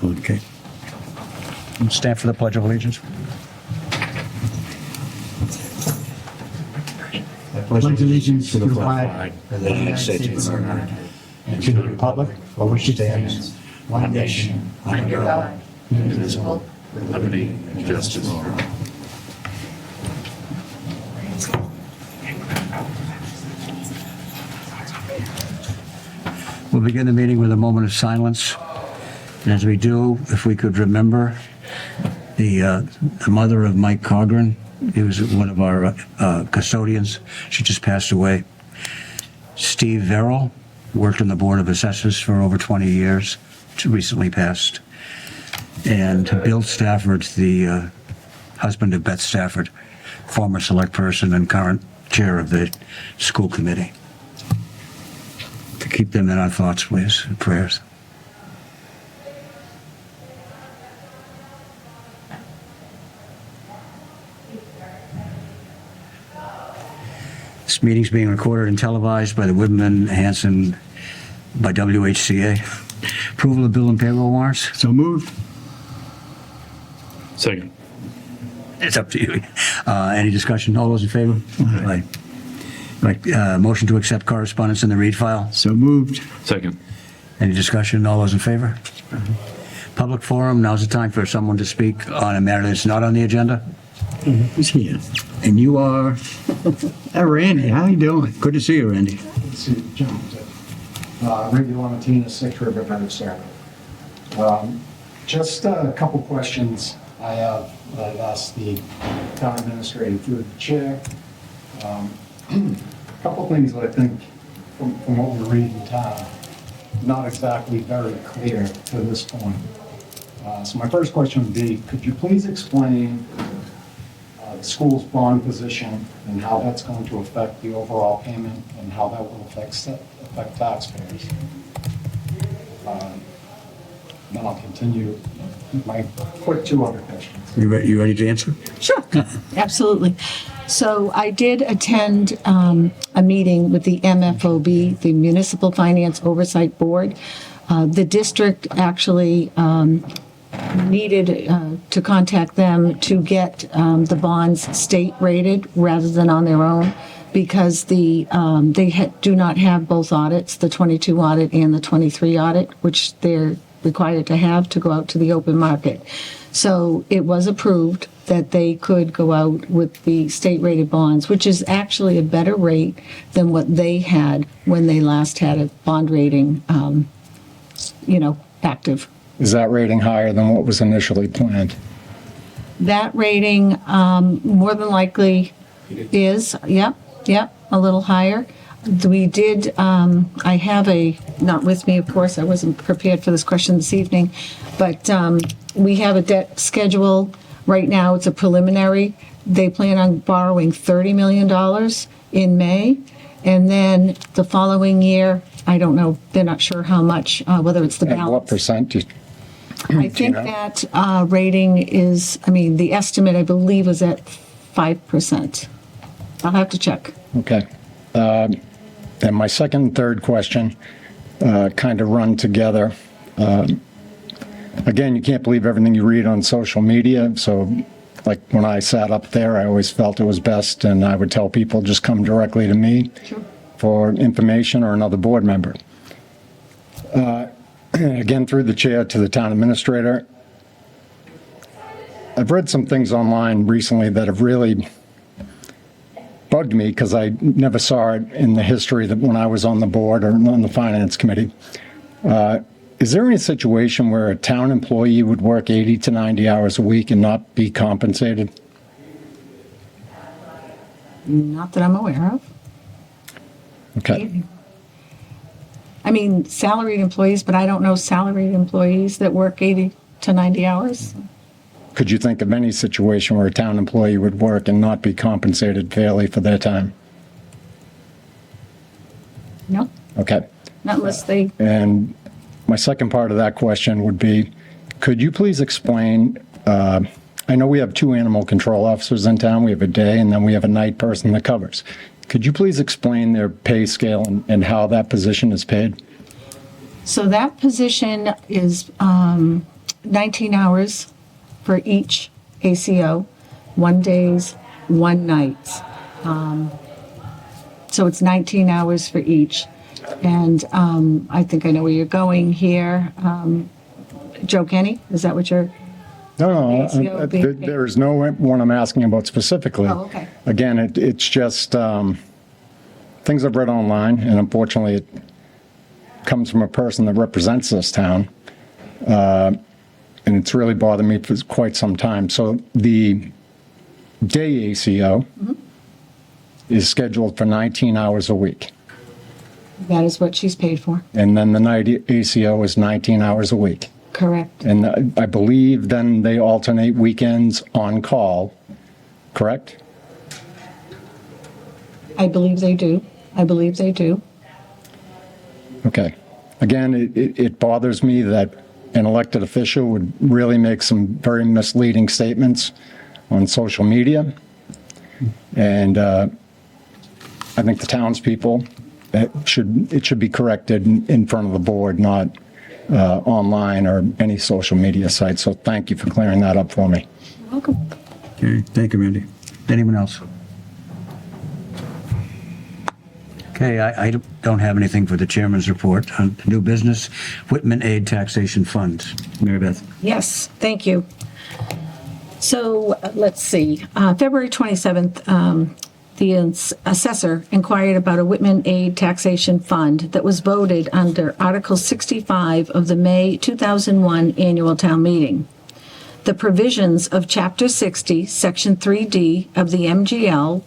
Okay. Stand for the Pledge of Allegiance. Pledge allegiance to the flag of the United States of America and to the republic for which it stands, one nation, under God, indivisible, with liberty and justice for all. We'll begin the meeting with a moment of silence. And as we do, if we could remember the mother of Mike Cogran. He was one of our custodians. She just passed away. Steve Verrill worked on the Board of Assessors for over 20 years. Recently passed. And Bill Stafford, the husband of Beth Stafford, former select person and current chair of the school committee. To keep them in our thoughts, please, and prayers. This meeting's being recorded and televised by the Whitman, Hanson, by WHCA. Approval of bill and payroll warrants? So moved. Second. It's up to you. Any discussion? All those in favor? Aye. Right. Motion to accept correspondence in the read file? So moved. Second. Any discussion? All those in favor? Public forum, now's the time for someone to speak on a matter that's not on the agenda. Who's here? And you are? Randy, how you doing? Good to see you, Randy. Randy Lamontina, 6 River Road, Sarah. Just a couple questions I have that I've asked the town administrator through the chair. A couple things that I think, from what we're reading in town, not exactly very clear to this point. So my first question would be, could you please explain the school's bond position and how that's going to affect the overall payment and how that will affect taxpayers? Then I'll continue my quick 2 other questions. You ready to answer? Sure, absolutely. So I did attend a meeting with the MFOB, the Municipal Finance Oversight Board. The district actually needed to contact them to get the bonds state rated rather than on their own, because they do not have both audits, the 22 audit and the 23 audit, which they're required to have to go out to the open market. So it was approved that they could go out with the state-rated bonds, which is actually a better rate than what they had when they last had a bond rating, active. Is that rating higher than what was initially planned? That rating more than likely is, yep, a little higher. We did, I have not with me, of course, I wasn't prepared for this question this evening, but we have a debt schedule right now. It's a preliminary. They plan on borrowing $30 million in May, and then the following year, I don't know, they're not sure how much, whether it's the balance. And what percent? I think that rating is, the estimate, I believe, was at 5%. I'll have to check. Okay. And my second and third question kind of run together. Again, you can't believe everything you read on social media. So, like when I sat up there, I always felt it was best, and I would tell people just come directly to me for information or another board member. Again, through the chair to the town administrator, I've read some things online recently that have really bugged me because I never saw it in the history that when I was on the board or on the finance committee. Is there any situation where a town employee would work 80 to 90 hours a week and not be compensated? Not that I'm aware of. Okay. Salaried employees, but I don't know salaried employees that work 80 to 90 hours. Could you think of any situation where a town employee would work and not be compensated fairly for their time? No, Okay. not unless they, And my second part of that question would be, could you please explain, I know we have 2 animal control officers in town. We have a day and then we have a night person that covers. Could you please explain their pay scale and how that position is paid? So that position is 19 hours for each ACO, 1 days, 1 nights. So it's 19 hours for each. And I think I know where you're going here. Joe Kenny, is that what you're? No, ACO being paid? there is no one I'm asking about specifically. Oh, okay. Again, it's just things I've read online, and unfortunately, it comes from a person that represents this town, and it's really bothered me for quite some time. So the day ACO is scheduled for 19 hours a week, That is what she's paid for. and then the night ACO is 19 hours a week. Correct. And I believe then they alternate weekends on call, correct? I believe they do. I believe they do. Okay. Again, it bothers me that an elected official would really make some very misleading statements on social media. And I think the townspeople, it should be corrected in front of the board, not online or any social media site. So thank you for clearing that up for me. Welcome. Okay, thank you, Randy. Anyone else? Okay, I don't have anything for the chairman's report. On new business, Whitman Aid Taxation Fund. Mary Beth. Yes, thank you. So let's see, February 27th, the assessor inquired about a Whitman Aid Taxation Fund that was voted under Article 65 of the May 2001 Annual Town Meeting. The provisions of Chapter 60, Section 3D of the MGL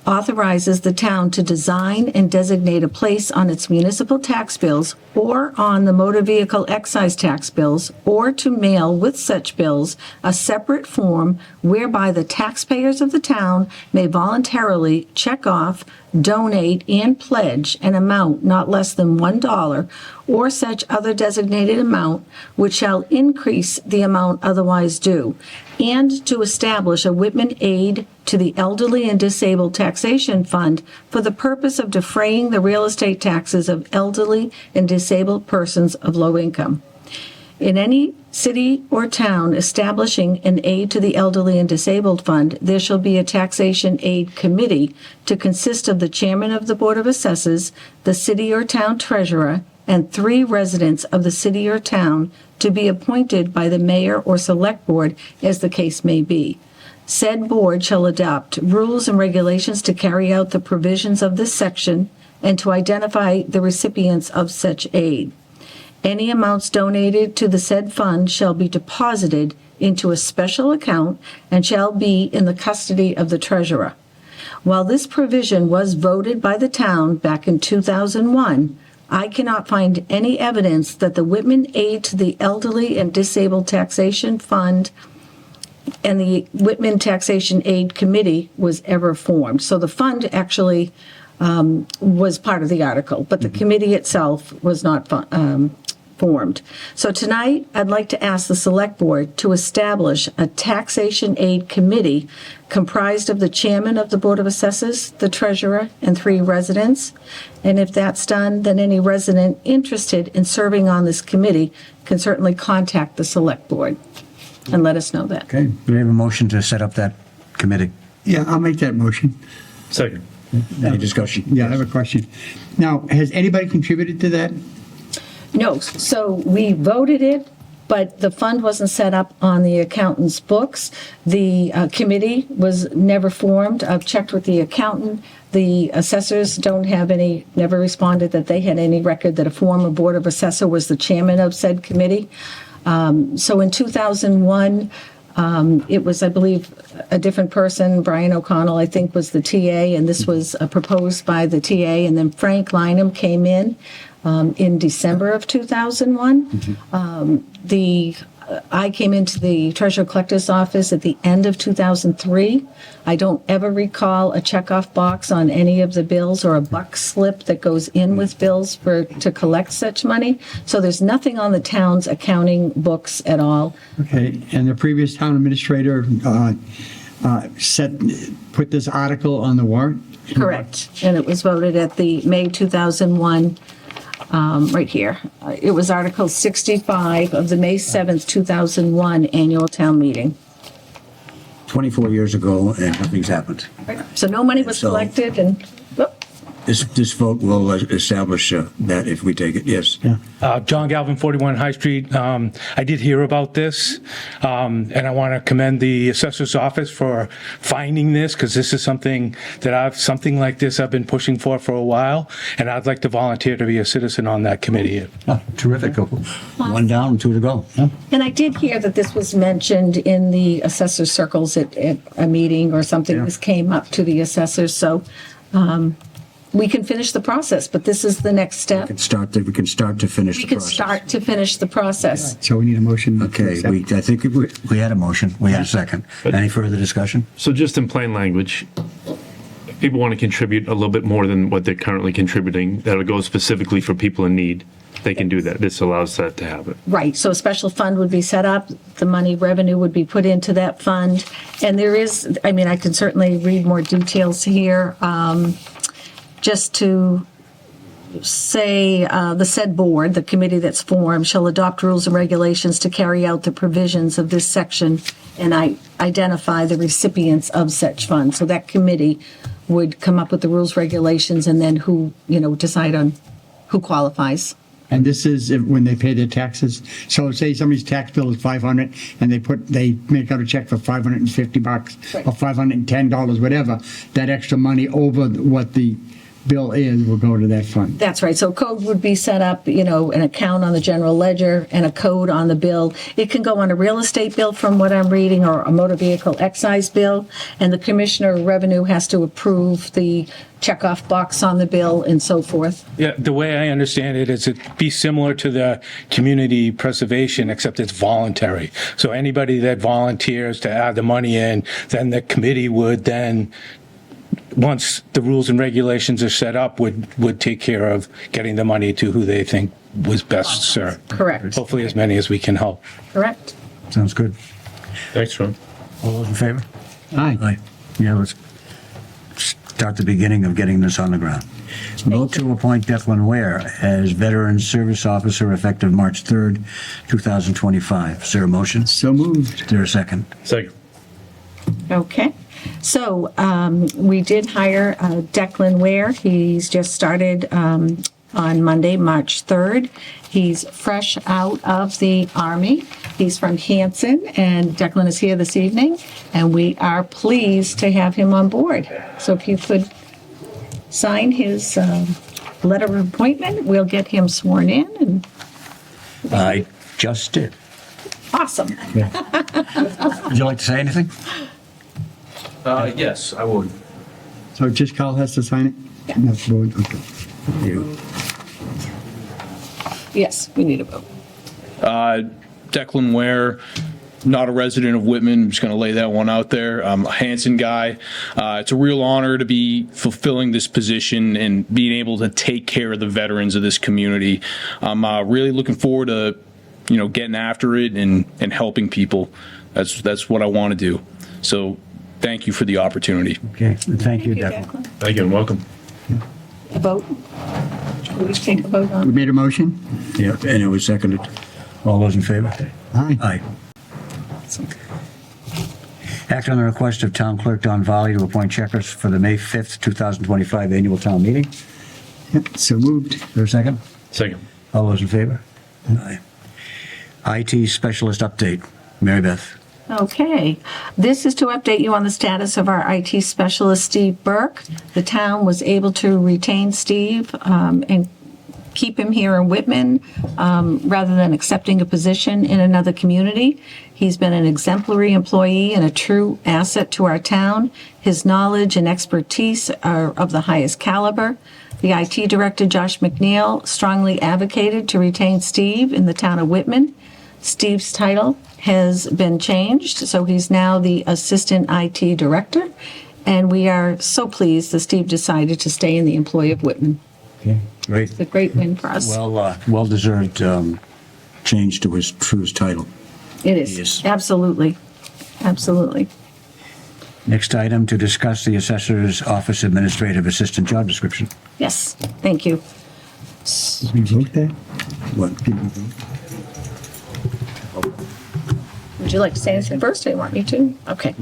authorizes the town to design and designate a place on its municipal tax bills or on the motor vehicle excise tax bills, or to mail with such bills a separate form whereby the taxpayers of the town may voluntarily check off, donate, and pledge an amount not less than $1 or such other designated amount which shall increase the amount otherwise due, and to establish a Whitman Aid to the Elderly and Disabled Taxation Fund for the purpose of defraying the real estate taxes of elderly and disabled persons of low income. In any city or town establishing an aid to the elderly and disabled fund, there shall be a taxation aid committee to consist of the chairman of the Board of Assessors, the city or town treasurer, and 3 residents of the city or town to be appointed by the mayor or select board as the case may be. Said board shall adopt rules and regulations to carry out the provisions of this section and to identify the recipients of such aid. Any amounts donated to the said fund shall be deposited into a special account and shall be in the custody of the treasurer. While this provision was voted by the town back in 2001, I cannot find any evidence that the Whitman Aid to the Elderly and Disabled Taxation Fund and the Whitman Taxation Aid Committee was ever formed. So the fund actually was part of the article, but the committee itself was not formed. So tonight, I'd like to ask the Select Board to establish a Taxation Aid Committee comprised of the chairman of the Board of Assessors, the treasurer, and 3 residents. And if that's done, then any resident interested in serving on this committee can certainly contact the Select Board and let us know that. Okay, do we have a motion to set up that committee? Yeah, I'll make that motion. Second. Any discussion? Yeah, I have a question. Now, has anybody contributed to that? No, so we voted it, but the fund wasn't set up on the accountant's books. The committee was never formed. I've checked with the accountant. The assessors don't have any, never responded that they had any record that a former Board of Assessor was the chairman of said committee. So in 2001, it was, I believe, a different person. Brian O'Connell, I think, was the TA, and this was proposed by the TA. And then Frank Lynham came in December of 2001. I came into the Treasurer Collector's Office at the end of 2003. I don't ever recall a checkoff box on any of the bills or a buck slip that goes in with bills to collect such money. So there's nothing on the town's accounting books at all. Okay, and the previous town administrator put this article on the warrant? Correct. And it was voted at the May 2001 right here. It was Article 65 of the May 7th, 2001 annual town meeting. 24 years ago, and nothing's happened. So no money was So- collected and, whoop, This vote will establish that if we take it, yes. John Galvin, 41 High Street. I did hear about this, and I want to commend the assessor's office for finding this, because this is something something like this I've been pushing for a while, and I'd like to volunteer to be a citizen on that committee. Oh, terrific. One down, two to go. Yeah. and I did hear that this was mentioned in the assessor circles at a meeting or something. Yeah. This came up to the assessors, so we can finish the process, but this is the next step. We can start to finish We the can process. start to finish the process. So we need a motion. to Okay, accept. I think we had a motion. We had a second. Any further discussion? So just in plain language, if people want to contribute a little bit more than what they're currently contributing, that'll go specifically for people in need, they can do that. This allows that to happen. Right, so a special fund would be set up, the money revenue would be put into that fund, and there is, I mean, I can certainly read more details here, just to say, the said board, the committee that's formed, shall adopt rules and regulations to carry out the provisions of this section and identify the recipients of such funds. So that committee would come up with the rules, regulations, and then who, decide on who qualifies. And this is when they pay their taxes. So say somebody's tax bill is 500 and they make out a check for $550 Right. or $510, whatever, that extra money over what the bill is will go to that fund. That's right. So code would be set up, an account on the general ledger and a code on the bill. It can go on a real estate bill from what I'm reading, or a motor vehicle excise bill. And the commissioner of revenue has to approve the checkoff box on the bill and so forth. Yeah, the way I understand it is it'd be similar to the community preservation, except it's voluntary. So anybody that volunteers to add the money in, then the committee would then, once the rules and regulations are set up, would take care of getting the money to who they think was best served. Correct. Hopefully as many as we can help. Correct. Sounds good. Thanks, Ron. All those in favor? Aye. Aye. Yeah, let's start the beginning of getting this on the ground. Vote to appoint Declan Ware as Veteran Service Officer effective March 3rd, 2025. Is there a motion? So moved. Is there a second? Second. Okay. So we did hire Declan Ware. He's just started on Monday, March 3rd. He's fresh out of the Army. He's from Hanson, and Declan is here this evening, and we are pleased to have him on board. So if you could sign his letter of appointment, we'll get him sworn in, and I just did. awesome. Would you like to say anything? Yes, I would. So just Carl has to sign it? Yeah. That's the board, okay. You. Yes, we need a vote. Declan Ware, not a resident of Whitman. I'm just going to lay that one out there. I'm a Hanson guy. It's a real honor to be fulfilling this position and being able to take care of the veterans of this community. I'm really looking forward to, getting after it and helping people. That's what I want to do. So thank you for the opportunity. Okay, thank you, Declan. Thank you and welcome. A vote? Should we take a vote We on? made a motion? Yeah, and it was seconded. All those in favor? Aye. Aye. Act on the request of Town Clerk Don Valley to appoint checkers for the May 5th, 2025 annual town meeting. Is Yep, so moved. there a second? Second. All those in favor? Aye. IT specialist update. Mary Beth. Okay, this is to update you on the status of our IT specialist, Steve Burke. The town was able to retain Steve and keep him here in Whitman rather than accepting a position in another community. He's been an exemplary employee and a true asset to our town. His knowledge and expertise are of the highest caliber. The IT director, Josh McNeil, strongly advocated to retain Steve in the town of Whitman. Steve's title has been changed, so he's now the Assistant IT Director, and we are so pleased that Steve decided to stay in the employ of Whitman. Okay, great. It's a great win for us. Well-deserved change to his title. It is, Yes. absolutely, absolutely. Next item, to discuss the Assessor's Office Administrative Assistant job description. Yes, thank you. Did we vote that? What? Did we vote? Would you like to say anything first, or you want me to? Okay.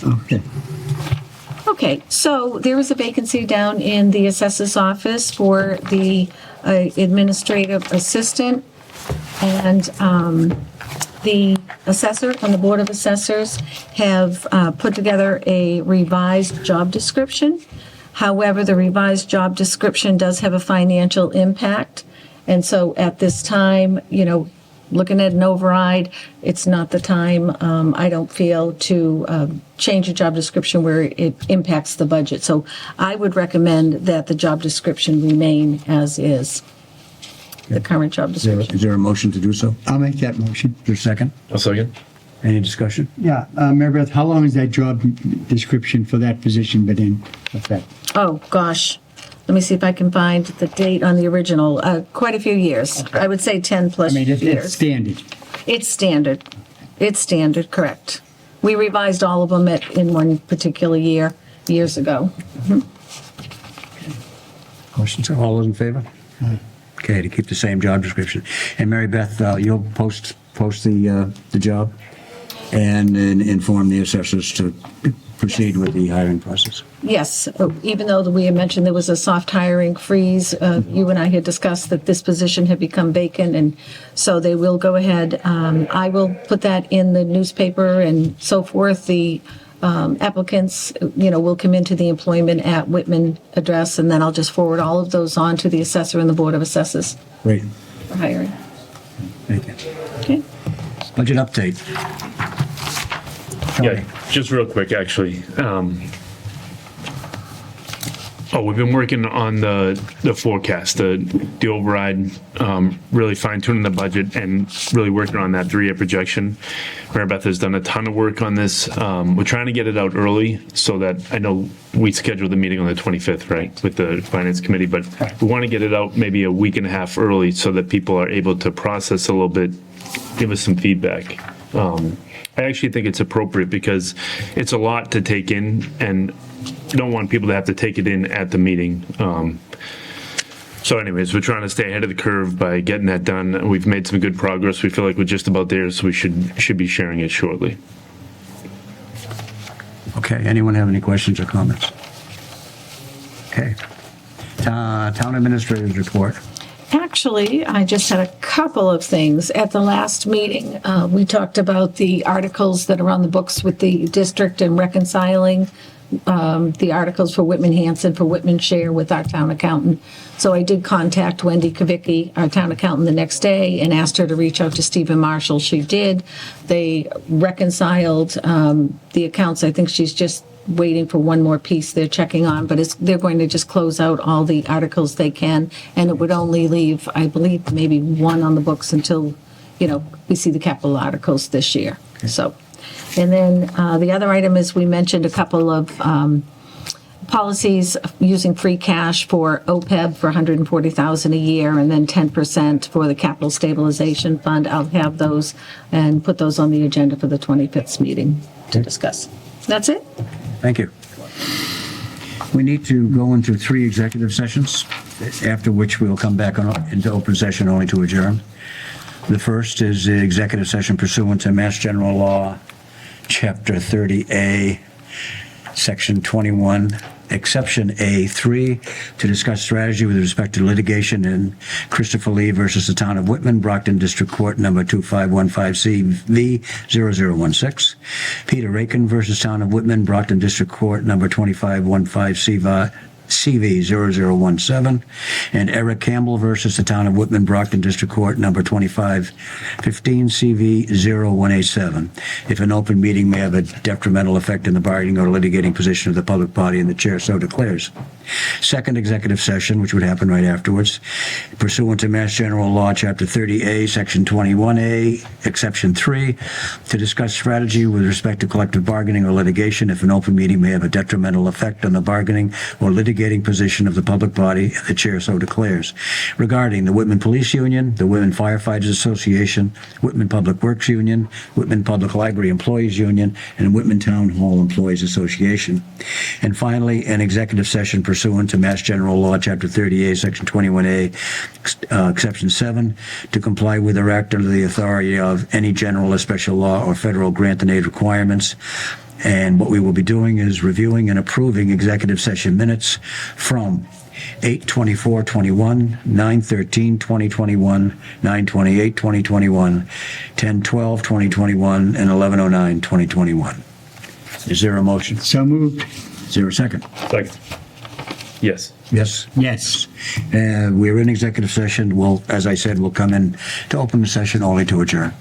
Okay. Okay, so there is a vacancy down in the assessor's office for the administrative assistant. And the assessor and the Board of Assessors have put together a revised job description. However, the revised job description does have a financial impact. And so at this time, you know, looking at an override, it's not the time, I don't feel, to change a job description where it impacts the budget. So I would recommend that the job description remain as is, the current job description. Is there a motion to do so? I'll make that motion. Is there a second? I'll second. Any discussion? Yeah, Mary Beth, how long has that job description for that position been in effect? Oh, gosh. Let me see if I can find the date on the original. Quite a few years. I would say 10 I plus mean, it's years. standard. It's standard. It's standard, correct. We revised all of them in one particular year, years ago. Questions? All those in favor? Okay, to keep the same job description. And Mary Beth, you'll post the job and then inform the assessors to proceed with the hiring process. Yes, even though we had mentioned there was a soft hiring freeze, you and I had discussed that this position had become vacant, and so they will go ahead. I will put that in the newspaper and so forth. The applicants, you know, will come into the employment at Whitman address, and then I'll just forward all of those on to the assessor and the Board of Assessors Great. for hiring. Thank you. Okay? Budget update. Yeah, just real quick, actually. We've been working on the forecast, the override, really fine tuning the budget and really working on that 3-year projection. Mary Beth has done a ton of work on this. We're trying to get it out early so that I know we scheduled the meeting on the 25th, right, with the Finance Committee, but we want to get it out maybe a week and a half early so that people are able to process a little bit, give us some feedback. I actually think it's appropriate because it's a lot to take in, and you don't want people to have to take it in at the meeting. So anyways, we're trying to stay ahead of the curve by getting that done. We've made some good progress. We feel like we're just about there, so we should be sharing it shortly. Okay, anyone have any questions or comments? Okay. Town administrator's report. Actually, I just had a couple of things. At the last meeting, we talked about the articles that are on the books with the district and reconciling the articles for Whitman Hanson, for Whitman Share with our town accountant. So I did contact Wendy Kavicki, our town accountant, the next day and asked her to reach out to Stephen Marshall. She did. They reconciled the accounts. I think she's just waiting for one more piece they're checking on, but they're going to just close out all the articles they can, and it would only leave, I believe, maybe one on the books until, you know, we see the capital articles this year. So, and then the other item is we mentioned a couple of policies using free cash for OPEB for $140,000 a year, and then 10% for the capital stabilization fund. I'll have those and put those on the agenda for the 25th meeting to discuss. That's it. Thank you. We need to go into 3 executive sessions, after which we will come back into open session only to adjourn. The first is the executive session pursuant to Mass General Law, Chapter 30A, Section 21, Exception A3, to discuss strategy with respect to litigation in Christopher Lee versus the Town of Whitman, Brockton District Court, number 2515CV0016. Peter Rakin versus Town of Whitman, Brockton District Court, number 2515CV0017, and Eric Campbell versus the Town of Whitman, Brockton District Court, number 2515CV0187. If an open meeting may have a detrimental effect in the bargaining or litigating position of the public body, and the chair so declares. Second executive session, which would happen right afterwards, pursuant to Mass General Law, Chapter 30A, Section 21A, Exception 3, to discuss strategy with respect to collective bargaining or litigation if an open meeting may have a detrimental effect on the bargaining or litigating instigating position of the public body, and the chair so declares, regarding the Whitman Police Union, the Women Firefighters Association, Whitman Public Works Union, Whitman Public Library Employees Union, and Whitman Town Hall Employees Association. And finally, an executive session pursuant to Mass General Law, Chapter 38, Section 21A, Exception 7, to comply with or act under the authority of any general or special law or federal grant and aid requirements. And what we will be doing is reviewing and approving executive session minutes from 8/24/21, 9/13/2021, 9/28/2021, 10/12/2021, and 11/09/2021. Is there a motion? So moved. Is there a second? Second. Yes. Yes. Yes. We're in executive session. We'll, as I said, we'll come in to open the session only to adjourn.